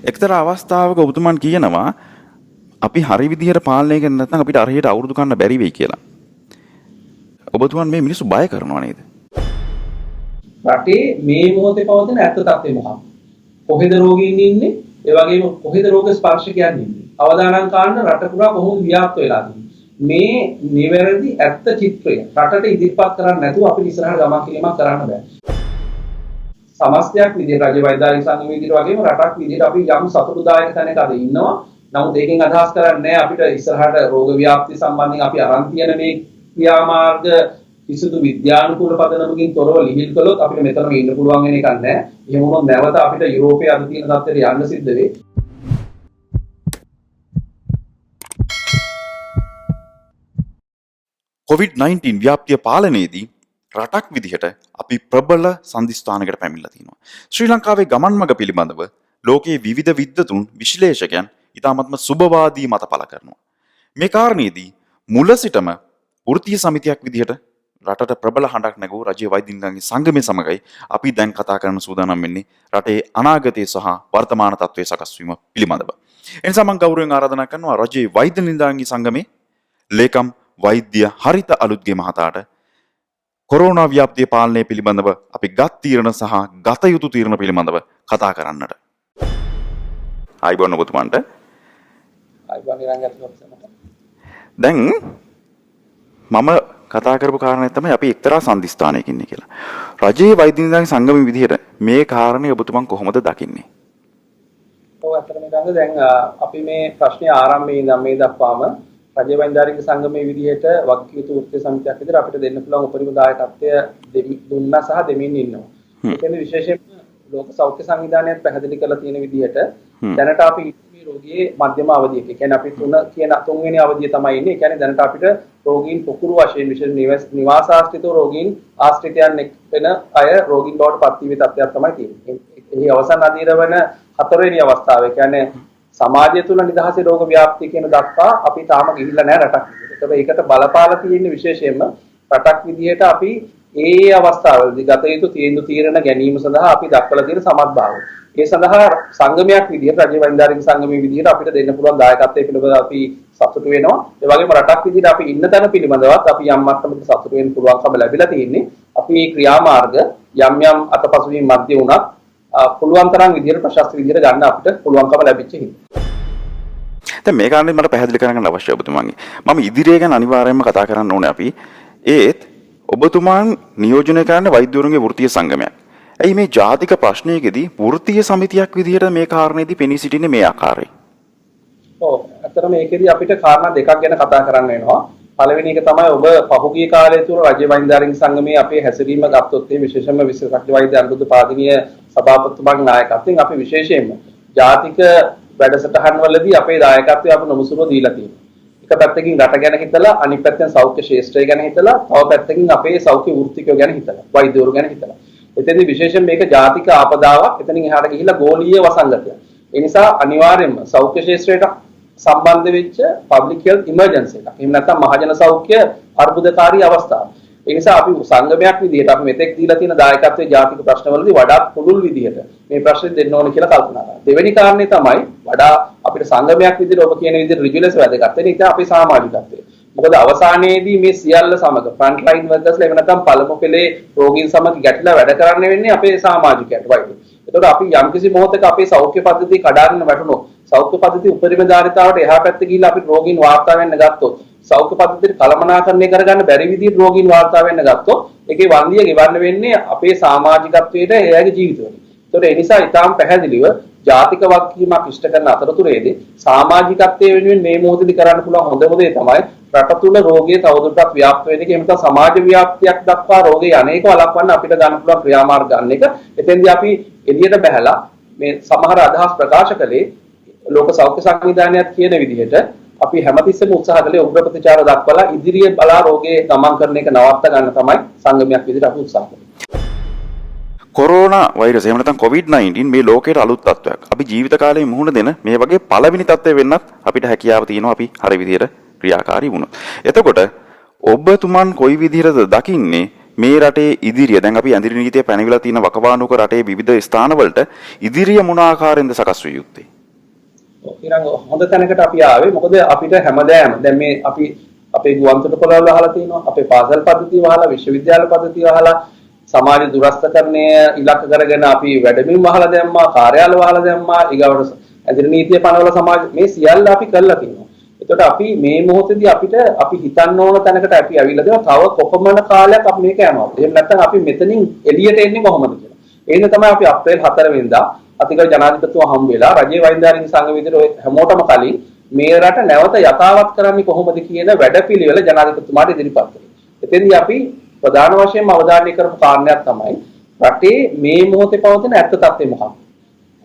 එක්තරා අවස්ථාවක ඔබතුමන් කියනවා අපි හරි විදිහට පාලනය කරන්නේ නැත්නම් අපිට අරහෙට අවුරුදු ගන්න බැරි වෙයි කියලා. ඔබතුමන් මේ මිනිස්සු බය කරනවා නේද? රටේ මේ මොහොතේ පවතින ඇත්ත තත්ත්වය මොකක්ද? කොහෙද රෝගීන් ඉන්නේ? ඒ වගේම කොහෙද රෝග ස්පර්ශකයන් ඉන්නේ? අවදානම් කාණ්ඩ රට පුරා කොහොමද ව්‍යාප්ත වෙලා තියෙන්නේ? මේ නිවැරදි ඇත්ත චිත්‍රය රටට ඉදිරිපත් කරන්නේ නැතුව අපිට ඉස්සරහට ගමන් කිරීමක් කරන්න බෑ. සමස්තයක් විදිහට රජ වෛද්‍යාලය සංගම විදිහට වගේම රටක් විදිහට අපි යම් සතුටුදායක තැනක අද ඉන්නවා. නමුත් ඒකෙන් අදහස් කරන්නේ අපිට ඉස්සරහට රෝග ව්‍යාප්තිය සම්බන්ධයෙන් අපි අරන් තියෙන මේ ක්‍රියාමාර්ග කිසිදු විද්‍යානුකූල පදනමකින් තොරව ලිහිල් කළොත් අපිට මෙතනම ඉන්න පුළුවන් වෙන එකක් නැහැ. එහෙම වුණොත් නැවත අපිට යුරෝපයේ අද තියෙන තත්ත්වයට යන්න සිද්ධ වෙයි. COVID-19 ව්‍යාප්තිය පාලනයේදී රටක් විදිහට අපි ප්‍රබල සන්ධිස්ථානකට පැමිණලා තියෙනවා. ශ්‍රී ලංකාවේ ගමන් මඟ පිළිබඳව ලෝකයේ විවිධ විද්වතුන් විශ්ලේෂකයන් ඉතාමත්ම සුබවාදී මත පළ කරනවා. මේ කාරණේදී මුල සිටම වෘත්තීය සමිතියක් විදිහට රටට ප්‍රබල හඬක් නැගූ රජයේ වෛද්‍යනිකාගේ සංගමය සමගයි අපි දැන් කතා කරන්න සූදානම් වෙන්නේ රටේ අනාගතය සහ වර්තමාන තත්ත්වයේ සකස් වීම පිළිබඳව. එනිසා මම ගෞරවයෙන් ආරාධනා කරනවා රජයේ වෛද්‍ය නිලධාරීන්ගේ සංගමේ ලේකම් වෛද්‍ය හරිත අලුත්ගේ මහතාට කොරෝනා ව්‍යාප්තිය පාලනය පිළිබඳව අපි ගත් තීරණ සහ ගත යුතු තීරණ පිළිබඳව කතා කරන්නට. ආයිබෝන් ඔබතුමන්ට. ආයිබෝන් නිරංගත්. දැන් මම කතා කරපු කාරණේ තමයි අපි එක්තරා සන්ධිස්ථානයක ඉන්නේ කියලා. රජයේ වෛද්‍ය නිලධාරීන් සංගමයේ විදිහට මේ කාරණේ ඔබතුමන් කොහොමද දකින්නේ? ඔව් අතරම ගන්න දැන් අපි මේ ප්‍රශ්නේ ආරම්භයේ ඉඳන් මේ දක්වාම රජයේ වෛද්‍ය නිලධාරීන් සංගමයේ විදිහට වක්කීතු වෘත්තීය සමිතියක් විදිහට අපිට දෙන්න පුළුවන් උපරිම දායකත්වය දුන්නා සහ දෙමින් ඉන්නවා. ඒකෙන් විශේෂයෙන්ම ලෝක සෞඛ්‍ය සංවිධානයත් පැහැදිලි කරලා තියෙන විදිහට දැනට අපි මේ රෝගියේ මධ්‍යම අවධියක. ඒ කියන්නේ අපි තුන්වෙනි අවධිය තමයි ඉන්නේ. ඒ කියන්නේ දැනට අපිට රෝගීන් පුකුරු වශයෙන් විශේෂ නිවාසාශ්‍රිතව රෝගීන් ආශ්‍රිතයන් වෙන අය රෝගීන් බවට පත් වී තත්ත්වයක් තමයි තියෙන්නේ. එහි අවසන් අධීර වන හතරවෙනි අවස්ථාව. ඒ කියන්නේ සමාජය තුළ නිදහසේ රෝග ව්‍යාප්තිය කියන දක්වා අපි තාම ගිහිල්ලා නැහැ රටක් විදිහට. ඒකට බලපාලා තියෙන විශේෂයෙන්ම රටක් විදිහට අපි ඒ අවස්ථාවලදී ගත යුතු තීරණ ගැනීම සඳහා අපි දක්වලා තියෙන සමත්භාවය. ඒ සඳහා සංගමයක් විදිහට රජයේ වෛද්‍යාරික සංගමයේ විදිහට අපිට දෙන්න පුළුවන් දායකත්වයේ පිළිබඳව අපි සතුටු වෙනවා. ඒ වගේම රටක් විදිහට අපි ඉන්න තැන පිළිබඳවත් අපි යම් මට්ටමක සතුටු වෙන්න පුළුවන්කම ලැබිලා තියෙන්නේ. අපි මේ ක්‍රියාමාර්ග යම් යම් අතපසුවීම් මැද්දේ වුණත් පුළුවන් තරම් විදිහට ප්‍රශස්ත විදිහට ගන්න අපිට පුළුවන්කම ලැබිච්ච හින්දා. දැන් මේ කාරණේ මට පැහැදිලි කරගන්න අවශ්‍යයි ඔබතුමන්ගේ. මම ඉදිරිය ගැන අනිවාර්යයෙන්ම කතා කරන්න ඕනේ අපි. ඒත් ඔබතුමන් නියෝජනය කරන වෛද්‍යවරුන්ගේ වෘත්තීය සංගමයක්. ඇයි මේ ජාතික ප්‍රශ්නයකදී වෘත්තීය සමිතියක් විදිහට මේ කාරණේදී පෙනී සිටින්නේ මේ ආකාරයෙන්? ඔව් අතරම මේකෙදී අපිට කාරණා දෙකක් ගැන කතා කරන්න වෙනවා. පළවෙනි එක තමයි ඔබ පහුගිය කාලය තුල රජ්‍ය වෛද්‍යාරික සංගමයේ අපේ හැසිරීම ගත්තොත් ඒ විශේෂයෙන්ම විශේෂඥ වෛද්‍ය අනුරුද්ධ පාදිනිය සභාපතිතුමාගේ නායකත්වයෙන් අපි විශේෂයෙන්ම ජාතික වැඩසටහන් වලදී අපේ දායකත්වය අපි නොමුසුරුව දීලා තියෙනවා. එක පැත්තකින් රට ගැන හිතලා අනිත් පැත්තෙන් සෞඛ්‍ය ශාස්ත්‍රය ගැන හිතලා තව පැත්තකින් අපේ සෞඛ්‍ය වෘත්තිකයෝ ගැන හිතලා වෛද්‍යවරු ගැන හිතලා. එතෙන්දී විශේෂයෙන් මේක ජාතික ආපදාවක්. එතනින් එහාට ගිහිල්ලා ගෝලීය වසංගතයක්. ඒ නිසා අනිවාර්යයෙන්ම සෞඛ්‍ය ශාස්ත්‍රයට සම්බන්ධ වෙච්ච public health emergency එකක්. එහෙම නැත්නම් මහජන සෞඛ්‍ය අර්බුදකාරී අවස්ථාවක්. ඒ නිසා අපි සංගමයක් විදිහට අපි මෙතෙක් දීලා තියෙන දායකත්වයේ ජාතික ප්‍රශ්නවලදී වඩා පුළුල් විදිහට මේ ප්‍රශ්නේ දෙන්න ඕන කියලා කල්පනා කරනවා. දෙවෙනි කාරණේ තමයි වඩා අපිට සංගමයක් විදිහට ඔබ කියන විදිහට ඍජු ලෙස වැදගත් වෙන එක අපේ සමාජිකත්වය. මොකද අවසානයේදී මේ සියල්ල සමග ෆ්‍රන්ට් ලයින් වර්කර්ස්ලා එහෙම නැත්නම් පළමු පෙළේ රෝගීන් සමග ගැටිලා වැඩ කරන්න වෙන්නේ අපේ සමාජිකයන්ට වයිද. ඒතකොට අපි යම්කිසි මොහොතක අපේ සෞඛ්‍ය පද්ධතිය කඩාගෙන වැටුණොත් සෞඛ්‍ය පද්ධතිය උපරිම ධාරිතාවට එහා පැත්තේ ගිහිල්ලා අපි රෝගීන් වාර්තා වෙන්න ගත්තොත් සෞඛ්‍ය පද්ධතියට කළමනාකරණය කරගන්න බැරි විදිහට රෝගීන් වාර්තා වෙන්න ගත්තොත් ඒකේ වන්දිය ගෙවන්න වෙන්නේ අපේ සමාජිකත්වයට එයාගේ ජීවිතවල. ඒතකොට ඒ නිසා ඊටාම් පැහැදිලිව ජාතික වගකීමක් ඉෂ්ට කරන අතරතුරේදී සමාජිකත්වයේ වෙනුවෙන් මේ මොහොතේදී කරන්න පුළුවන් හොඳම දේ තමයි රට තුල රෝගයේ තවදුරටත් ව්‍යාප්ත වෙන එක. එහෙම නැත්නම් සමාජ ව්‍යාප්තියක් දක්වා රෝගේ අනේක වළක්වන්න අපිට ගන්න පුළුවන් ක්‍රියාමාර්ග ගන්න එක. එතෙන්දී අපි එළියට බහැලා මේ සමහර අදහස් ප්‍රකාශ කළේ ලෝක සෞඛ්‍ය සංවිධානයත් කියන විදිහට අපි හැමතිස්සෙම උත්සාහ කළේ උග්‍ර ප්‍රතිචාර දක්වලා ඉදිරියේ බලා රෝගේ ගමන් කරන එක නවත්ත ගන්න තමයි සංගමයක් විදිහට අපි උත්සාහ කළේ. කොරෝනා වෛරස් එහෙම නැත්නම් COVID-19 මේ ලෝකයට අලුත් තත්ත්වයක්. අපි ජීවිත කාලේ මුහුණ දෙන මේ වගේ පළවෙනි තත්ත්වය වෙන්නත් අපිට හැකියාව තියෙනවා අපි හරි විදිහට ක්‍රියාකාරී වුණොත්. එතකොට ඔබතුමන් කොයි විදිහටද දකින්නේ මේ රටේ ඉදිරිය? දැන් අපි ඇඳිරි නීතිය පැනවිලා තියෙන වකවානුක රටේ විවිධ ස්ථානවලට ඉදිරිය මොන ආකාරයෙන්ද සකස් විය යුත්තේ? ඊළඟ හොඳ තැනකට අපි ආවේ. මොකද අපිට හැමදාම දැන් මේ අපි අපේ ගුවන්තොටුපළවල අහලා තියෙනවා, අපේ පාසල් පද්ධතිය අහලා, විශ්වවිද්‍යාල පද්ධතිය අහලා, සමාජ දුරස්ථකරණය ඉලක්ක කරගෙන අපි වැඩමින් වහලා දැම්මා, කාර්යාල වහලා දැම්මා, ඊගවට ඇදිරි නීතිය පනවල සමාජ මේ සියල්ල අපි කරලා තියෙනවා. එතකොට අපි මේ මොහොතේදී අපිට අපි හිතන්න ඕන තැනකට අපි අවිලා දෙනවා. තව කොපමණ කාලයක් අපි මේක යනවා. එහෙම නැත්නම් අපි මෙතනින් එළියට එන්නේ කොහොමද කියලා. එහෙනම් තමයි අපි අප්‍රේල් 4 වෙනිදා අතිගල ජනාධිපතිතුමා හම්බ වෙලා රජයේ වෛද්‍යාරික සංඝ විදිහට හැමෝටම කලින් මේ රට නැවත යථාවත් කරන්නේ කොහොමද කියන වැඩපිළිවෙල ජනාධිපතිතුමාට ඉදිරිපත් කළේ. එතෙන්දී අපි ප්‍රධාන වශයෙන්ම අවධානය කරපු කාරණයක් තමයි රටේ මේ මොහොතේ පවතින ඇත්ත තත්ත්වය මොකක්ද?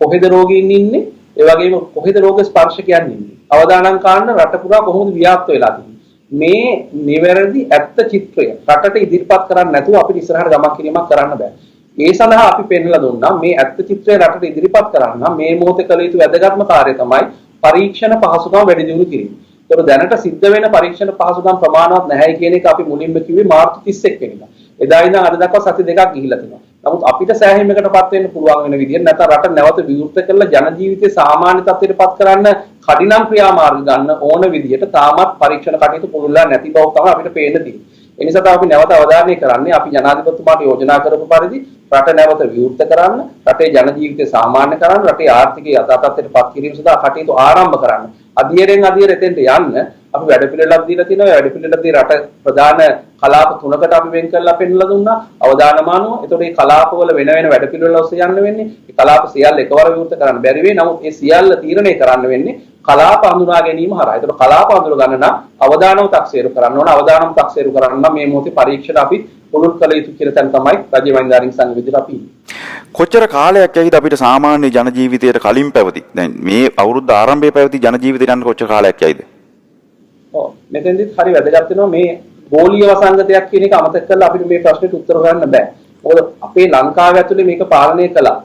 කොහෙද රෝගීන් ඉන්නේ? ඒ වගේම කොහෙද රෝග ස්පර්ශකයන් ඉන්නේ? අවදානම් කාණ්ඩ රට පුරා කොහොමද ව්‍යාප්ත වෙලා තියෙන්නේ? මේ නිවැරදි ඇත්ත චිත්‍රය රටට ඉදිරිපත් කරන්නේ නැතුව අපිට ඉස්සරහට ගමන් කිරීමක් කරන්න බෑ. ඒ සඳහා අපි පෙන්වලා දුන්නා මේ ඇත්ත චිත්‍රය රටට ඉදිරිපත් කරන්න මේ මොහොතේ කළ යුතු වැදගත්ම කාර්යය තමයි පරීක්ෂණ පහසුකම් වැඩි දියුණු කිරීම. ඒතර දැනට සිද්ධ වෙන පරීක්ෂණ පහසුකම් ප්‍රමාණවත් නැහැයි කියන එක අපි මුලින්ම කිව්වේ මාර්තු 31 වෙනිදා. එදා ඉඳන් අද දක්වා සති දෙකක් ගිහිල්ලා තියෙනවා. නමුත් අපිට සෑහීමකටපත් වෙන්න පුළුවන් වෙන විදිහට නැත්නම් රට නැවත විවෘත කරලා ජන ජීවිතයේ සාමාන්‍ය තත්ත්වයටපත් කරන්න කඩිනම් ක්‍රියාමාර්ග ගන්න ඕන විදිහට තාමත් පරීක්ෂණ කටයුතු පුළුල්ලා නැති බව තමයි අපිට පේන්න තියෙන්නේ. ඒ නිසා තමයි අපි නැවත අවධානය කරන්නේ අපි ජනාධිපතිතුමාට යෝජනා කරපු පරිදි රට නැවත විවෘත කරන්න, රටේ ජන ජීවිතය සාමාන්‍ය කරන්න, රටේ ආර්ථිකය යථා තත්ත්වයටපත් කිරීම සඳහා කටයුතු ආරම්භ කරන්න. අධීරයෙන් අධීර එතෙන්ට යන්න අපි වැඩපිළිවෙලක් දීලා තිනවා. ඒ වැඩපිළිවෙලදී රට ප්‍රධාන කලාප තුනකට අපි වෙන් කරලා පෙන්නලා දුන්නා. අවදානමානුව. ඒතකොට මේ කලාපවල වෙන වෙන වැඩපිළිවෙල ඔස්සේ යන්න වෙන්නේ. මේ කලාප සියල්ල එකවර විවෘත කරන්න බැරි වෙයි. නමුත් මේ සියල්ල තීරණය කරන්න වෙන්නේ කලාප හඳුනා ගැනීම හරහා. ඒතකොට කලාප හඳුන ගන්න නම් අවදානම තක්සේරු කරන්න ඕන. අවදානම තක්සේරු කරන්න නම් මේ මොහොතේ පරීක්ෂණ අපි පුළුල් කළ යුතු කියලා තැන තමයි රජ්‍ය වෛද්‍යාරික සංඝ විදිහට අපි කොච්චර කාලයක් ඇයිද අපිට සාමාන්‍ය ජන ජීවිතයට කලින් පැවති දැන් මේ අවුරුද්ද ආරම්භයේ පැවති ජන ජීවිතයට යන කොච්චර කාලයක් ඇයිද? ඔව් මෙතෙන්දිත් හරි වැදගත් වෙනවා මේ ගෝලීය වසංගතයක් කියන එක අමතක කරලා අපිට මේ ප්‍රශ්නෙට උත්තර හොයන්න බෑ. මොකද අපේ ලංකාව ඇතුලේ මේක පාලනය කළා.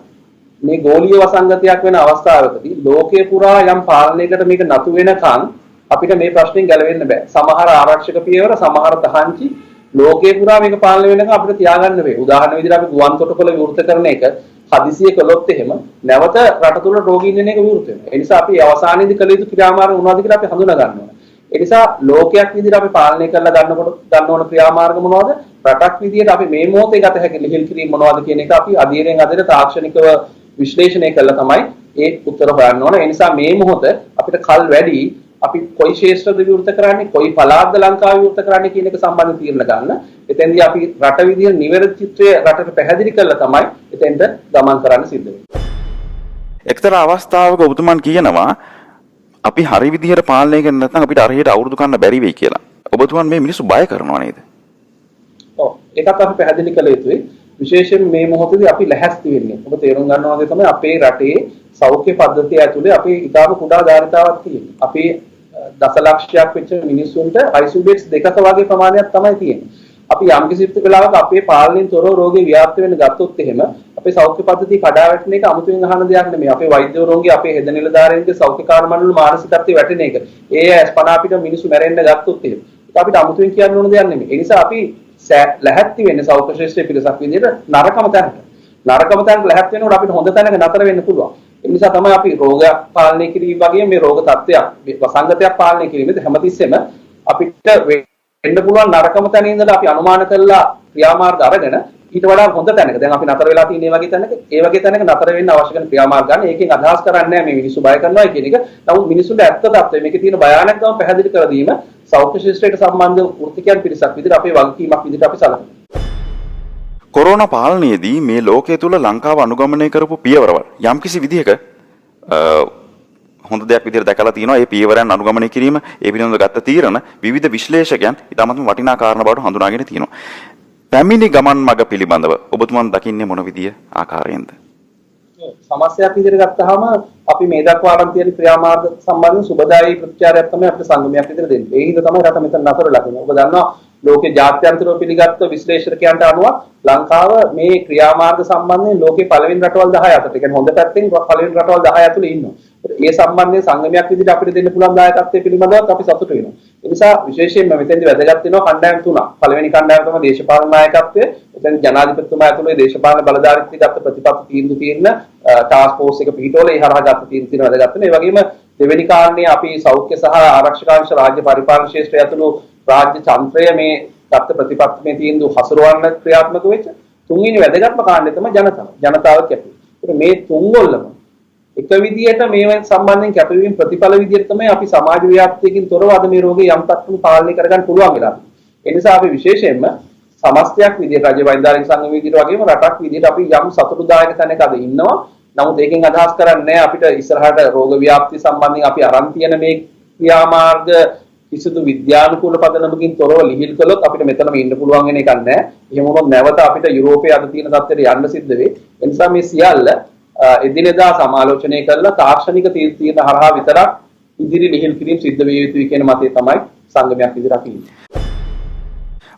මේ ගෝලීය වසංගතයක් වෙන අවස්ථාවකදී ලෝකේ පුරා යම් පාලනයකට මේක නතු වෙනකන් අපිට මේ ප්‍රශ්نين ගැලවෙන්න බෑ. සමහර ආරක්ෂක පියවර සමහර තහංචි ලෝකේ පුරා මේක පාලනය වෙනකන් අපිට තියාගන්න වෙයි. උදාහරණ විදිහට අපි ගුවන් තොටුපළ විවෘත කරන එක හදිසියෙ කළොත් එහෙම නැවත රට තුල රෝගීන් එන එක විවෘත වෙනවා. ඒ නිසා අපි අවසානයේදී කළ යුතු ක්‍රියාමාර්ග මොනවද කියලා අපි හඳුනා ගන්න ඕනේ. ඒ නිසා ලෝකයක් විදිහට අපි පාලනය කරලා ගන්න ඕන ක්‍රියාමාර්ග මොනවද? රටක් විදිහට අපි මේ මොහොතේ ගත හැකි ලිහිල් කිරීම මොනවද කියන එක අපි අධීරයෙන් අධීර තාක්ෂණිකව විශ්ලේෂණය කළා තමයි ඒ උත්තර හොයන්න ඕන. ඒ නිසා මේ මොහොත අපිට කල් වැඩි අපි කොයි ශේෂ්ත්‍රද විවෘත කරන්නේ කොයි පළාත්ද ලංකාව විවෘත කරන්නේ කියන එක සම්බන්ධ තීරණ ගන්න. එතෙන්දී අපි රට විදිහට නිවැරදි චිත්‍රය රටට පැහැදිලි කරලා තමයි එතෙන්ට ගමන් කරන්න සිද්ධ වෙන්නේ. එක්තරා අවස්ථාවක ඔබතුමන් කියනවා අපි හරි විදිහට පාලනය කරන්නේ නැත්නම් අපිට අරහෙට අවුරුදු ගන්න බැරි වෙයි කියලා. ඔබතුමන් මේ මිනිස්සු බය කරනවා නේද? ඔව් ඒකත් අපි පැහැදිලි කළ යුතුයි. විශේෂයෙන් මේ මොහොතේදී අපි ලැහැස්ති වෙන්නේ. ඔබ තේරුම් ගන්නවා වගේ තමයි අපේ රටේ සෞඛ්‍ය පද්ධතිය ඇතුලේ අපි ඉතාම කුඩා ධාරිතාවක් තියෙනවා. අපි දසලක්ෂයක් වෙච්ච මිනිස්සුන්ට ICU beds දෙකක වගේ ප්‍රමාණයක් තමයි තියෙන්නේ. අපි යම් කිසි වෙලාවක අපේ පාලනයෙන් තොරව රෝගේ ව්‍යාප්ත වෙන්න ගත්තොත් එහෙම අපේ සෞඛ්‍ය පද්ධතිය කඩා වැටෙන එක අමුතුවෙන් අහන දෙයක් නෙමෙයි. අපේ වෛද්‍යවරුන්ගේ අපේ හෙද නිලධාරීන්ගේ සෞඛ්‍ය කාර්යමණ්ඩල මානසිකත්වයේ වැටෙන එක. ඒ ස්පනා අපිට මිනිස්සු මැරෙන්න ගත්තොත් එහෙම. ඒක අපිට අමුතුවෙන් කියන්න ඕන දෙයක් නෙමෙයි. ඒ නිසා අපි ලැහැත්ති වෙන්නේ සෞඛ්‍ය ශාස්ත්‍රයේ පිළිසක් විදිහට නරකම තැනට. නරකම තැනට ලැහැත් වෙනකොට අපිට හොඳ තැනක නතර වෙන්න පුළුවන්. ඒ නිසා තමයි අපි රෝගයක් පාලනය කිරීම වගේ මේ රෝග තත්ත්වයක් වසංගතයක් පාලනය කිරීමේදී හැමතිස්සෙම අපිට වෙන්න පුළුවන් නරකම තැන ඉඳලා අපි අනුමාන කරලා ක්‍රියාමාර්ග අරගෙන ඊට වඩා හොඳ තැනක දැන් අපි නතර වෙලා තියෙන ඒ වගේ තැනක නතර වෙන්න අවශ්‍ය කරන ක්‍රියාමාර්ග ගන්න. ඒකෙන් අදහස් කරන්නේ නැහැ මේ මිනිස්සු බය කරනවා කියන එක. නමුත් මිනිස්සුන්ට ඇත්ත තත්ත්වය මේකේ තියෙන භයානකකම පැහැදිලි කර දීම සෞඛ්‍ය ශාස්ත්‍රයට සම්බන්ධ වෘත්තිකයන් පිරිසක් විදිහට අපේ වගකීමක් විදිහට අපි සලකනවා. කොරෝනා පාලනයේදී මේ ලෝකයේ තුල ලංකාව අනුගමනය කරපු පියවරවල් යම්කිසි විදිහක හොඳ දෙයක් විදිහට දැකලා තියෙනවා. මේ පියවරයන් අනුගමනය කිරීම ඒ පිළිබඳව ගත්ත තීරණ විවිධ විශ්ලේෂකයන් ඉතාමත්ම වටිනා කාරණා බවට හඳුනාගෙන තියෙනවා. පැමිණි ගමන් මඟ පිළිබඳව ඔබතුමන් දකින්නේ මොන විදිය ආකාරයෙන්ද? සමස්තයක් විදිහට ගත්තාම අපි මේ දක්වා ආරම්භ තියෙන ක්‍රියාමාර්ග සම්බන්ධව සුබදායී ප්‍රතිචාරයක් තමයි අපිට සංගමයක් විදිහට දෙන්නේ. ඒ හින්දා තමයි රට මෙතන නතරලා තියෙන්නේ. ඔබ දන්නවා ලෝකේ ජාත්‍යන්තරව පිළිගත් විශ්ලේෂකයන්ට අනුව ලංකාව මේ ක්‍රියාමාර්ග සම්බන්ධයෙන් ලෝකේ පළවෙනි රටවල් 10 අතර. ඒ කියන්නේ හොඳ පැත්තෙන් පළවෙනි රටවල් 10 ඇතුළේ ඉන්නවා. ඒ සම්බන්ධයෙන් සංගමයක් විදිහට අපිට දෙන්න පුළුවන් දායකත්වයේ පිළිබඳව අපි සතුටු වෙනවා. ඒ නිසා විශේෂයෙන්ම මෙතෙන්දි වැදගත් වෙනවා කණ්ඩායම් තුනක්. පළවෙනි කණ්ඩායම තමයි දේශපාලන නායකත්වය. එතෙන් ජනාධිපතිතුමා ඇතුළේ දේශපාලන බලධාරීත්වයට ගත්ත ප්‍රතිපත්ති තීන්දුව තියෙන ටාස්ක් ෆෝස් එක පිහිටවල ඒ හරහා ගත්ත තීන්දුව තියෙන වැදගත් වෙනවා. ඒ වගේම දෙවෙනි කාරණේ අපි සෞඛ්‍ය සහ ආරක්ෂකාංශ රාජ්‍ය පරිපාලන ශාස්ත්‍රය ඇතුළු රාජ්‍ය තන්ත්‍රය මේ ගත්ත ප්‍රතිපත්ති මේ තීන්දුව හසුරවන්න ක්‍රියාත්මක වෙච්ච තුන්වෙනි වැදගත්ම කාරණේ තමයි ජනතාව. ජනතාව කැපී. මේ තුන්ගොල්ලම එක විදියට මේ සම්බන්ධයෙන් කැපවීම ප්‍රතිඵල විදියට තමයි අපි සමාජ ව්‍යාප්තියකින් තොරව අද මේ රෝගය යම් තත්ත්වයක පාලනය කරගන්න පුළුවන් වෙලා. ඒ නිසා අපි විශේෂයෙන්ම සමස්තයක් විදියට රාජ්‍ය වෛද්‍යාලය සංගම විදියට වගේම රටක් විදියට අපි යම් සතුටුදායක තැනක අද ඉන්නවා. නමුත් ඒකෙන් අදහස් කරන්නේ අපිට ඉස්සරහට රෝග ව්‍යාප්තිය සම්බන්ධයෙන් අපි අරන් තියෙන මේ ක්‍රියාමාර්ග කිසිදු විද්‍යානුකූල පදනමකින් තොරව ලිහිල් කළොත් අපිට මෙතනම ඉන්න පුළුවන් වෙන එකක් නැහැ. එහෙම වුණොත් නැවත අපිට යුරෝපයේ අද තියෙන තත්ත්වයට යන්න සිද්ධ වෙයි. ඒ නිසා මේ සියල්ල එදිනෙදා සමාලෝචනය කරලා තාක්ෂණික තීර්ථ හරහා විතරක් ඉදිරි ලිහිල් කිරීම සිද්ධ විය යුතුයි කියන මතය තමයි සංගමයක් විදිහට අපි ඉන්නේ.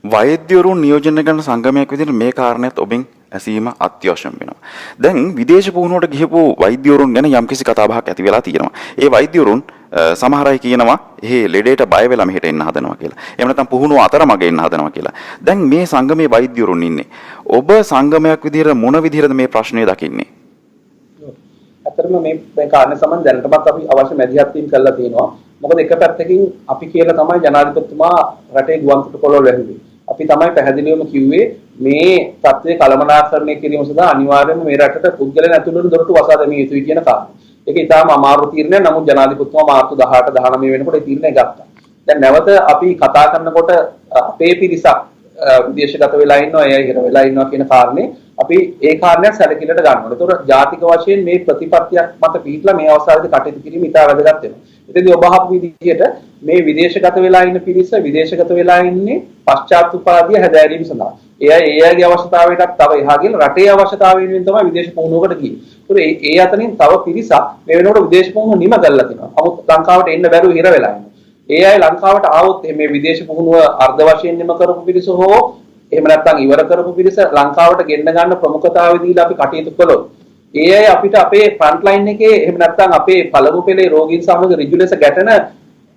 වෛද්‍යවරුන් නියෝජනය කරන සංගමයක් විදිහට මේ කාරණේත් ඔබෙන් ඇසීම අත්‍යවශ්‍යම වෙනවා. දැන් විදේශ පුහුණුවට ගිහපු වෛද්‍යවරුන් ගැන යම්කිසි කතා බහක් ඇති වෙලා තියෙනවා. ඒ වෛද්‍යවරුන් සමහර අය කියනවා එහි ලෙඩේට බය වෙලා මෙහෙට එන්න හදනවා කියලා. එහෙම නැත්නම් පුහුණුව අතරමඟ එන්න හදනවා කියලා. දැන් මේ සංගමයේ වෛද්‍යවරුන් ඉන්නේ. ඔබ සංගමයක් විදිහට මොන විදිහටද මේ ප්‍රශ්නේ දකින්නේ? ඇත්තටම මේ කාරණේ සම්බන්ධ දැනටමත් අපි අවශ්‍ය මැදිහත් වීම කළා තියෙනවා. මොකද එක පැත්තකින් අපි කියලා තමයි ජනාධිපතිතුමා රටේ ගුවන් තොටුපළවල වැහුවේ. අපි තමයි පැහැදිලිවම කිව්වේ මේ තත්ත්වය කළමනාකරණය කිරීම සඳහා අනිවාර්යයෙන්ම මේ රටට පුද්ගලයන් ඇතුළු දොරටු වසා දැමිය යුතුයි කියන කාරණය. ඒක ඉතාම අමාරු තීරණයක්. නමුත් ජනාධිපතිතුමා මාර්තු 18 19 වෙනකොට ඒ තීරණය ගත්තා. දැන් නැවත අපි කතා කරනකොට අපේ පිරිසක් විදේශගත වෙලා ඉන්නවා, එය ඉහළ වෙලා ඉන්නවා කියන කාරණේ අපි ඒ කාරණයක් සැලකිල්ලට ගන්න ඕනේ. ඒතකොට ජාතික වශයෙන් මේ ප්‍රතිපත්තියක් මත පිටලා මේ අවස්ථාවේදී කටයුතු කිරීම ඉතා වැදගත් වෙනවා. එතෙන්දී ඔබ අහපු විදිහට මේ විදේශගත වෙලා ඉන්න පිරිස විදේශගත වෙලා ඉන්නේ පශ්චාත් උපාධිය හැදෑරීම සඳහා. ඒ අයගේ අවශ්‍යතාවයටත් තව එහා ගිහින් රටේ අවශ්‍යතාවය වෙනුවෙන් තමයි විදේශ පුහුණුවකට ගියේ. ඒතකොට ඒ අතරින් තව පිරිසක් මේ වෙනකොට විදේශ පුහුණුව නිම කරලා තිනවා. නමුත් ලංකාවට එන්න බැරුව හිර වෙලා ඉන්නවා. ඒ අය ලංකාවට ආවොත් මේ විදේශ පුහුණුව අර්ධ වශයෙන් නිම කරපු පිරිස හෝ එහෙම නැත්නම් ඉවර කරපු පිරිස ලංකාවට ගෙන්න ගන්න ප්‍රමුඛතාවය දීලා අපි කටයුතු කළොත් ඒ අය අපිට අපේ ෆ්‍රන්ට් ලයින් එකේ එහෙම නැත්නම් අපේ පළමු පෙළේ රෝගීන් සමග ඍජු ලෙස ගැටෙන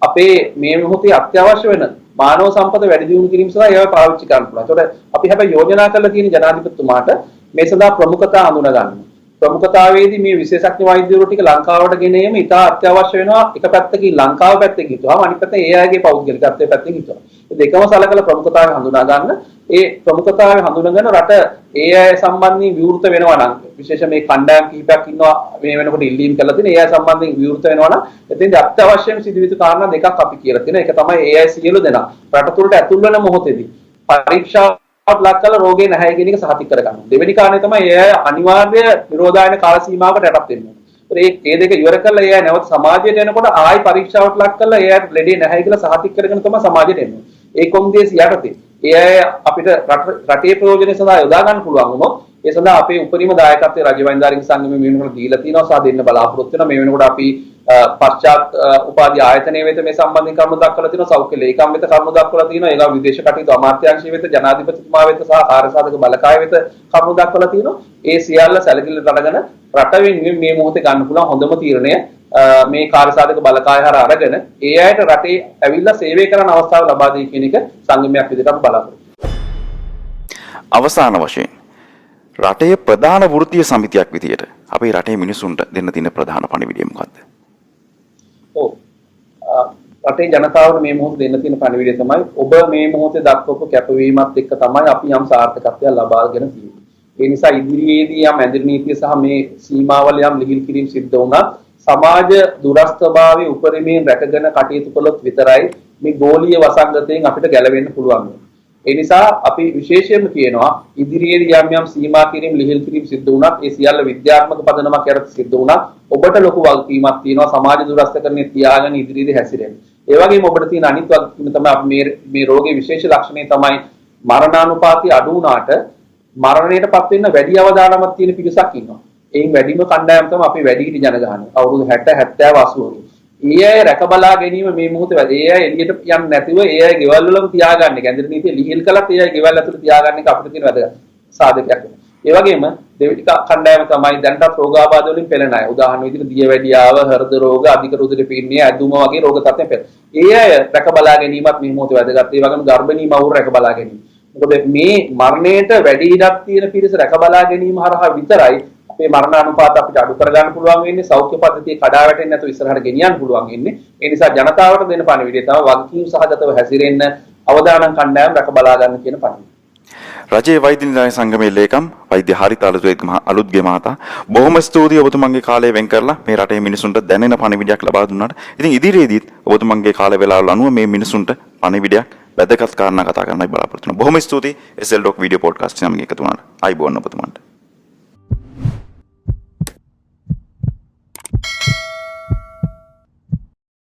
අපේ මේ මොහොතේ අත්‍යවශ්‍ය වෙන මානව සම්පත වැඩි දියුණු කිරීම සඳහා ඒවා පාවිච්චි කරන්න පුළුවන්. ඒතකොට අපි හැබැයි යෝජනා කරලා තියෙන ජනාධිපතිතුමාට මේ සඳහා ප්‍රමුඛතා හඳුනා ගන්න. ප්‍රමුඛතාවයේදී මේ විශේෂඥ වෛද්‍යවරු ටික ලංකාවට ගෙන එීම ඉතා අත්‍යවශ්‍ය වෙනවා. එක පැත්තකින් ලංකාව පැත්තෙන් හිතුවාම අනිත් පැත්තෙන් ඒ අයගේ පෞද්ගලිකත්වයේ පැත්තෙන් හිතුවා. මේ දෙකම සලකලා ප්‍රමුඛතාවය හඳුනා ගන්න. ඒ ප්‍රමුඛතාවය හඳුනාගෙන රට ඒ අය සම්බන්ධයෙන් විවෘත වෙනවා නම් විශේෂ මේ කණ්ඩායම් කිහිපයක් ඉන්නවා මේ වෙනකොට ඉල්ලීම් කරලා තියෙන ඒ අය සම්බන්ධයෙන් විවෘත වෙනවා නම් එතෙන්දී අත්‍යවශ්‍යම සිදුවිතු කාරණා දෙකක් අපි කියලා තියෙනවා. ඒක තමයි ඒ අය සියලු දෙනා රට තුළට ඇතුල් වෙන මොහොතේදී පරීක්ෂාවට ලක් කළ රෝගේ නැහැ කියන එක සහතික කරගන්න. දෙවෙනි කාරණේ තමයි ඒ අය අනිවාර්ය නිරෝධායන කාල සීමාවකට යටත් වෙන්න ඕනේ. ඒ දෙක ඉවර කරලා ඒ අය නැවත සමාජයට එනකොට ආයි පරීක්ෂාවට ලක් කරලා ඒ අය ලෙඩේ නැහැ කියලා සහතික කරගෙන තමයි සමාජයට එන්නේ. ඒ කොන්දේස යටතේ ඒ අය අපිට රටේ ප්‍රයෝජන සඳහා යොදා ගන්න පුළුවන් වුණොත් ඒ සඳහා අපේ උපරිම දායකත්වයේ රාජ්‍ය වෛද්‍යාරික සංගමයේ මේ වෙනකොට දීලා තියෙනවා සහ දෙන්න බලාපොරොත්තු වෙනවා. මේ වෙනකොට අපි පශ්චාත් උපාධි ආයතනයේ වෙත මේ සම්බන්ධයෙන් කරුණු දක්වලා තියෙනවා. සෞඛ්‍ය ලේකම් වෙත කරුණු දක්වලා තියෙනවා. ඒගා විදේශ කටයුතු අමාත්‍යාංශය වෙත ජනාධිපතිතුමා වෙත සහ කාර්යසාධක බලකාය වෙත කරුණු දක්වලා තියෙනවා. ඒ සියල්ල සැලකිල්ලට අරගෙන රට වෙනුවෙන් මේ මොහොතේ ගන්න පුළුවන් හොඳම තීරණය මේ කාර්යසාධක බලකාය හරහා අරගෙන ඒ අයට රටේ ඇවිල්ලා සේවය කරන අවස්ථාව ලබා දී කියන එක සංගමයක් විදිහට අපි බලාපොරොත්තු. අවසාන වශයෙන් රටේ ප්‍රධාන වෘත්තීය සමිතියක් විදියට අපේ රටේ මිනිසුන්ට දෙන්න තියෙන ප්‍රධාන පණිවිඩය මොකක්ද? රටේ ජනතාවට මේ මොහොත දෙන්න තියෙන පණිවිඩය තමයි ඔබ මේ මොහොතේ දක්වපු කැපවීමත් එක්ක තමයි අපි යම් සාර්ථකත්වයක් ලබාගෙන තියෙන්නේ. ඒ නිසා ඉදිරියේදී යම් ඇඳිරි නීතිය සහ මේ සීමාවල යම් ලිහිල් කිරීම සිද්ධ වුණත් සමාජ දුරස්ථභාවයේ උපරිමයෙන් රැකගෙන කටයුතු කළොත් විතරයි මේ ගෝලීය වසංගතයෙන් අපිට ගැලවෙන්න පුළුවන්. ඒ නිසා අපි විශේෂයෙන්ම කියනවා ඉදිරියේදී යම් යම් සීමා කිරීම ලිහිල් කිරීම සිද්ධ වුණත් ඒ සියල්ල විද්‍යාත්මක පදනමක් යටතේ සිද්ධ වුණත් ඔබට ලොකු වගකීමක් තියෙනවා සමාජ දුරස්ථකරණය තියාගෙන ඉදිරියේදී හැසිරෙන්න. ඒ වගේම ඔබට තියෙන අනිත් වගකීම තමයි අපි මේ රෝගයේ විශේෂ ලක්ෂණය තමයි මරණානුපාතය අඩු වුණාට මරණයටපත් වෙන්න වැඩි අවදානමක් තියෙන පිරිසක් ඉන්නවා. එයින් වැඩිම කණ්ඩායම තමයි අපි වැඩිහිටි ජනගහනය. අවුරුදු 60 70 80 ඒ අය රැක බලා ගැනීම මේ මොහොතේ වැඩි. ඒ අය එළියට යන්නේ නැතිව ඒ අය ගෙවල් වලම තියාගන්න. කැන්දර නීතිය ලිහිල් කළත් ඒ අය ගෙවල් ඇතුළේ තියාගන්න එක අපිට තියෙන වැදගත් සාධකයක් වෙනවා. ඒ වගේම දෙවිතික කණ්ඩායම තමයි දැනටත් රෝගාබාධ වලින් පෙළෙන අය. උදාහරණ විදිහට දියවැඩියාව, හෘද රෝග, අධික රුධිර පීඩනය, ඇදුම වගේ රෝග තත්ත්වයන් පෙළෙන. ඒ අය රැක බලා ගැනීමත් මේ මොහොතේ වැදගත්. ඒ වගේම ගර්භණී මවුරු රැක බලා ගැනීම. මොකද මේ මරණයට වැඩි ඉඩක් තියෙන පිරිස රැක බලා ගැනීම හරහා විතරයි අපේ මේ මරණ අනුපාත අපිට අඩු කරගන්න පුළුවන් වෙන්නේ සෞඛ්‍ය පද්ධතිය කඩා වැටෙන්නේ නැතුව ඉස්සරහට ගෙනියන්න පුළුවන් වෙන්නේ. ඒ නිසා ජනතාවට දෙන පණිවිඩය තමයි වගකීම් සහගතව හැසිරෙන්න අවදානම් කණ්ඩායම් රැක බලා ගන්න කියන පණිවිඩය. රජයේ වෛද්‍ය නිලධාරි සංගමේ ලේකම් වෛද්‍ය හරිත අලුත්ගේ මහතා බොහොම ස්තුතියි ඔබතුමන්ගේ කාලය වෙන් කරලා මේ රටේ මිනිසුන්ට දැනෙන පණිවිඩයක් ලබා දුන්නාට. ඉතින් ඉදිරියේදීත් ඔබතුමන්ගේ කාල වේලාවල අනුව මේ මිනිසුන්ට පණිවිඩයක් වැදගත් කාරණා කතා කරන්නයි බලාපොරොත්තු වෙනවා. බොහොම ස්තුතියි SL Doc වීඩියෝ පොඩ්කාස්ට් එකේ එකතු වුණාට. ආයිබෝන් ඔබතුමන්ට.